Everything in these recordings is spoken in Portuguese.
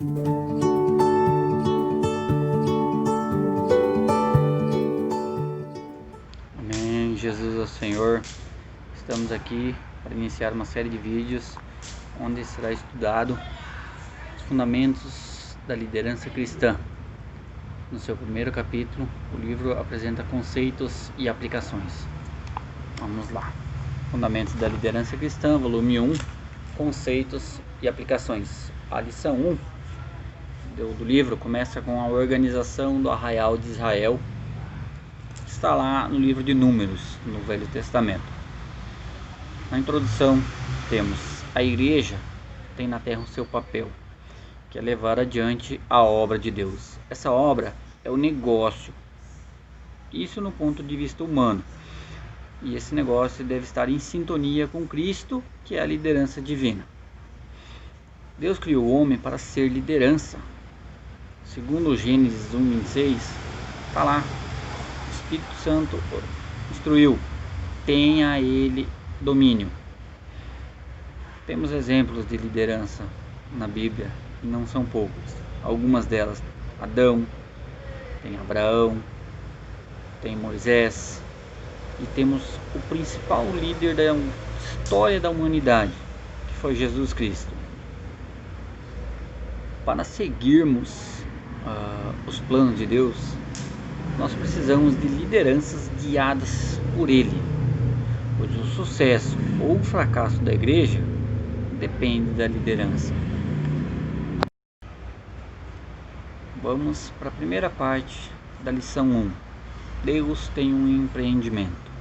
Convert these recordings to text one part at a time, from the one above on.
Amém. Jesus é o Senhor. Estamos aqui para iniciar uma série de vídeos onde será estudado os fundamentos da liderança cristã. No seu primeiro capítulo, o livro apresenta conceitos e aplicações. Vamos lá. Fundamentos da liderança cristã, volume 1, conceitos e aplicações. A lição 1 do livro começa com a organização do arraial de Israel, que está lá no livro de Números, no Velho Testamento. Na introdução temos: a igreja tem na terra o seu papel, que é levar adiante a obra de Deus. Essa obra é o negócio, isso no ponto de vista humano, e esse negócio deve estar em sintonia com Cristo, que é a liderança divina. Deus criou o homem para ser liderança. Segundo Gênesis 1:26, está lá: o Espírito Santo instruiu, tenha ele domínio. Temos exemplos de liderança na Bíblia, e não são poucos. Algumas delas: Adão, tem Abraão, tem Moisés, e temos o principal líder da história da humanidade, que foi Jesus Cristo. Para seguirmos os planos de Deus, nós precisamos de lideranças guiadas por Ele, pois o sucesso ou o fracasso da igreja depende da liderança. Vamos para a primeira parte da lição 1. Deus tem um empreendimento.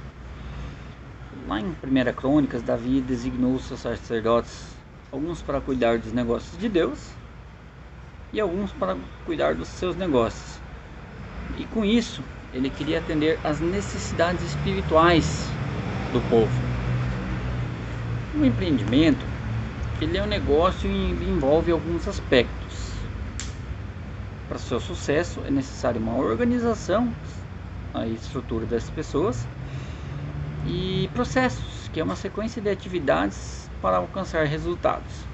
Lá em 1 Crônicas, Davi designou seus sacerdotes, alguns para cuidar dos negócios de Deus e alguns para cuidar dos seus negócios. E com isso, ele queria atender às necessidades espirituais do povo. O empreendimento, ele é um negócio e ele envolve alguns aspectos. Para seu sucesso é necessário uma organização, a estrutura das pessoas, e processos, que é uma sequência de atividades para alcançar resultados.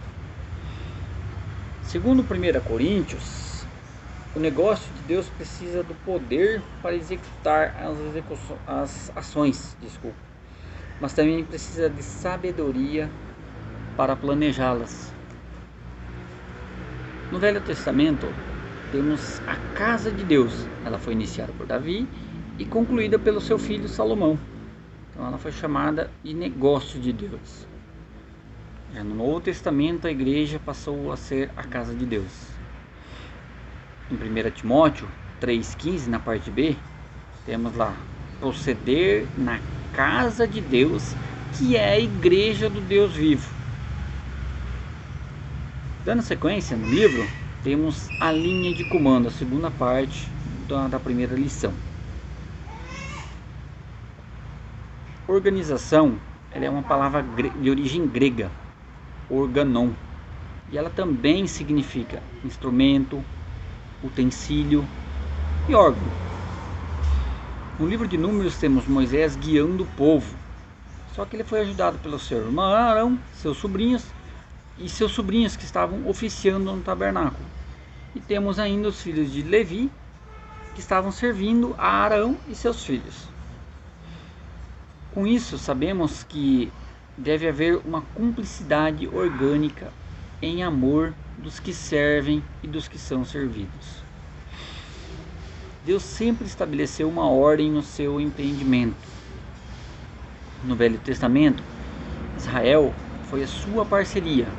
Segundo 1 Coríntios, o negócio de Deus precisa do poder para executar as ações, mas também precisa de sabedoria para planejá-las. No Velho Testamento temos a casa de Deus. Ela foi iniciada por Davi e concluída pelo seu filho Salomão. Então ela foi chamada de negócio de Deus. Já no Novo Testamento, a igreja passou a ser a casa de Deus. Em 1 Timóteo 3,15, na parte B, temos lá: proceder na casa de Deus, que é a igreja do Deus vivo. Dando sequência no livro, temos a linha de comando, a segunda parte da primeira lição. Organização, ela é uma palavra de origem grega, organon, e ela também significa instrumento, utensílio e órgão. No livro de Números temos Moisés guiando o povo, só que ele foi ajudado pelo seu irmão Arão, seus sobrinhos que estavam oficiando no tabernáculo. E temos ainda os filhos de Levi, que estavam servindo a Arão e seus filhos. Com isso, sabemos que deve haver uma cumplicidade orgânica em amor dos que servem e dos que são servidos. Deus sempre estabeleceu uma ordem no seu empreendimento. No Velho Testamento, Israel foi a sua parceria.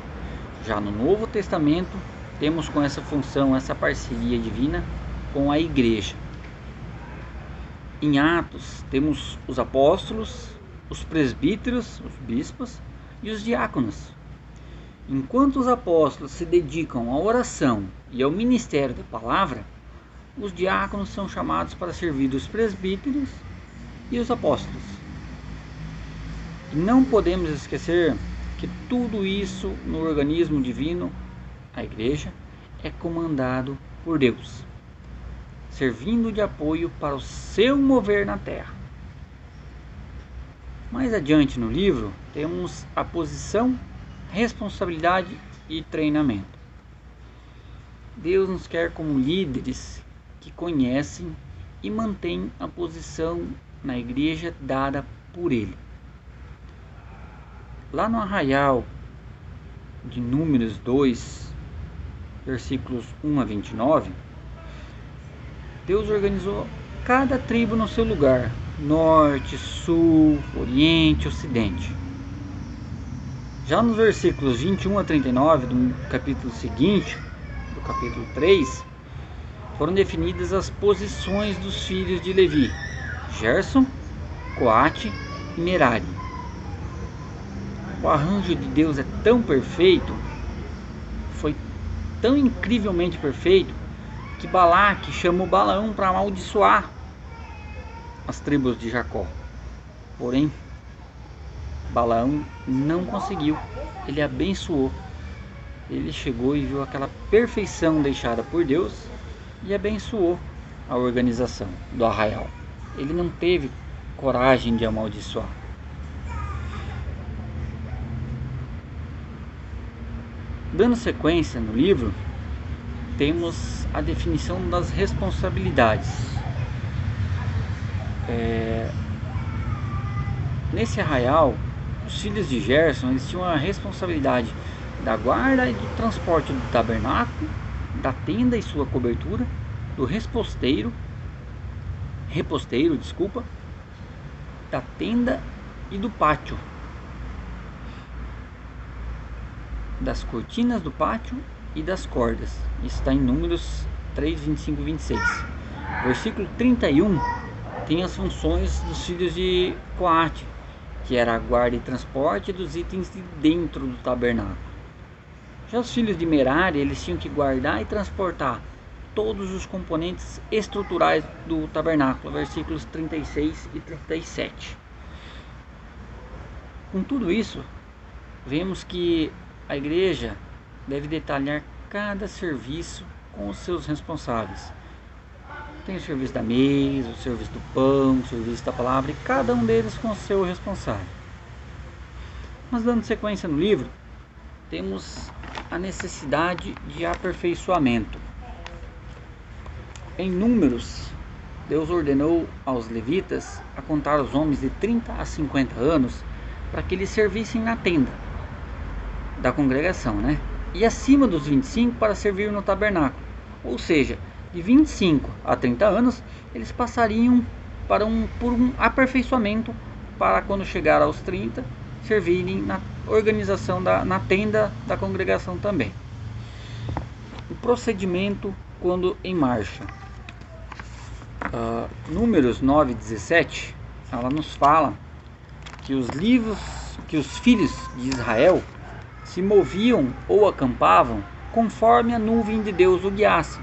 Já no Novo Testamento, temos com essa função, essa parceria divina com a igreja. Em Atos, temos os apóstolos, os presbíteros, os bispos e os diáconos. Enquanto os apóstolos se dedicam à oração e ao ministério da palavra, os diáconos são chamados para servir os presbíteros e os apóstolos. E não podemos esquecer que tudo isso no organismo divino, a igreja, é comandado por Deus, servindo de apoio para o seu mover na terra. Mais adiante no livro, temos a posição, responsabilidade e treinamento. Deus nos quer como líderes que conhecem e mantêm a posição na igreja dada por Ele. Lá no arraial de Números 2, versículos 1 a 29, Deus organizou cada tribo no seu lugar: norte, sul, oriente, ocidente. Já nos versículos 21 a 39 do capítulo seguinte, do capítulo 3, foram definidas as posições dos filhos de Levi: Gerson, Coate e Merari. O arranjo de Deus é tão perfeito, foi tão incrivelmente perfeito, que Balaque chamou Balaão para amaldiçoar as tribos de Jacó. Porém, Balaão não conseguiu. Ele abençoou. Ele chegou e viu aquela perfeição deixada por Deus e abençoou a organização do arraial. Ele não teve coragem de amaldiçoar. Dando sequência no livro, temos a definição das responsabilidades. Nesse arraial, os filhos de Gerson, eles tinham a responsabilidade da guarda e do transporte do tabernáculo, da tenda e sua cobertura, do reposteiro, da tenda e do pátio, das cortinas do pátio e das cordas. Isso está em Números 3, 25 e 26. Versículo 31 tem as funções dos filhos de Coate, que era a guarda e transporte dos itens de dentro do tabernáculo. Já os filhos de Merari, eles tinham que guardar e transportar todos os componentes estruturais do tabernáculo, versículos 36 e 37. Com tudo isso, vemos que a igreja deve detalhar cada serviço com os seus responsáveis. Tem o serviço da mesa, o serviço do pão, o serviço da palavra, e cada um deles com o seu responsável. Mas dando sequência no livro, temos a necessidade de aperfeiçoamento. Em Números, Deus ordenou aos levitas a contar os homens de 30 a 50 anos para que eles servissem na tenda da congregação, E acima dos 25 para servir no tabernáculo. Ou seja, de 25 a 30 anos, eles passariam por um aperfeiçoamento para quando chegar aos 30, servirem na organização na tenda da congregação também. O procedimento quando em marcha. Números 9 e 17, ela nos fala que os filhos de Israel se moviam ou acampavam conforme a nuvem de Deus o guiasse.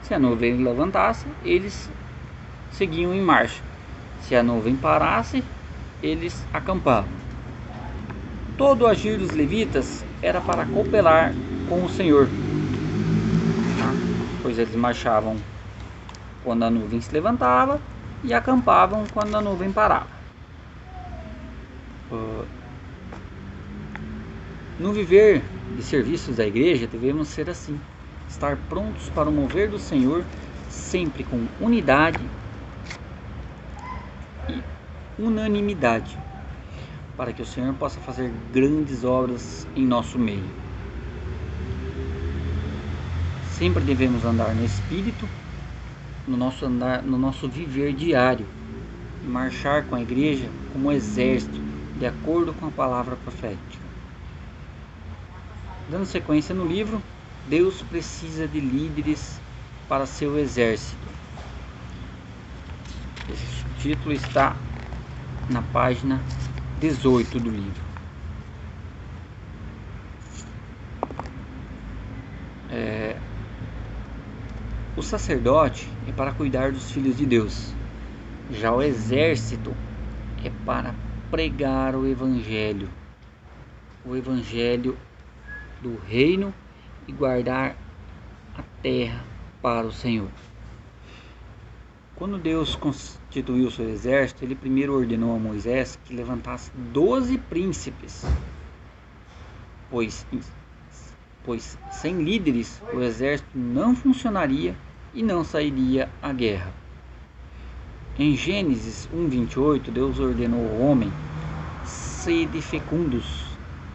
Se a nuvem levantasse, eles seguiam em marcha. Se a nuvem parasse, eles acampavam. Todo o agir dos levitas era para cooperar com o Senhor, pois eles marchavam quando a nuvem se levantava e acampavam quando a nuvem parava. No viver de serviços da igreja, devemos ser assim: estar prontos para o mover do Senhor, sempre com unidade e unanimidade, para que o Senhor possa fazer grandes obras em nosso meio. Sempre devemos andar no Espírito, no nosso viver diário, e marchar com a igreja como um exército, de acordo com a palavra profética. Dando sequência no livro, Deus precisa de líderes para seu exército. Esse título está na página 18 do livro. O sacerdote é para cuidar dos filhos de Deus. Já o exército é para pregar o evangelho do reino, e guardar a terra para o Senhor. Quando Deus constituiu o seu exército, ele primeiro ordenou a Moisés que levantasse 12 príncipes, pois pois sem líderes o exército não funcionaria e não sairia à guerra. Em Gênesis 1:28, Deus ordenou ao homem: sede fecundos,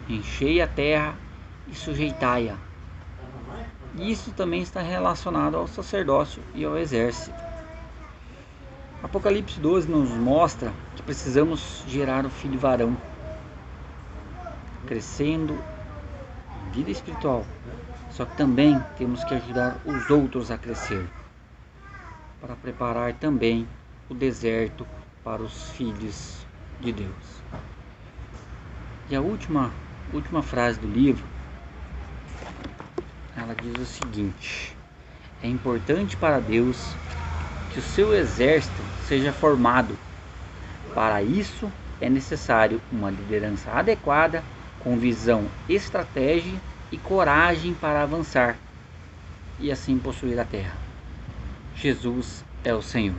enchei a terra e sujeitai-a. Isso também está relacionado ao sacerdócio e ao exército. Apocalipse 12 nos mostra que precisamos gerar o filho varão, crescendo em vida espiritual. Só que também temos que ajudar os outros a crescer, para preparar também o deserto para os filhos de Deus. E a última frase do livro, ela diz o seguinte: é importante para Deus que o seu exército seja formado. Para isso é necessário uma liderança adequada, com visão, estratégia e coragem para avançar e assim possuir a terra. Jesus é o Senhor.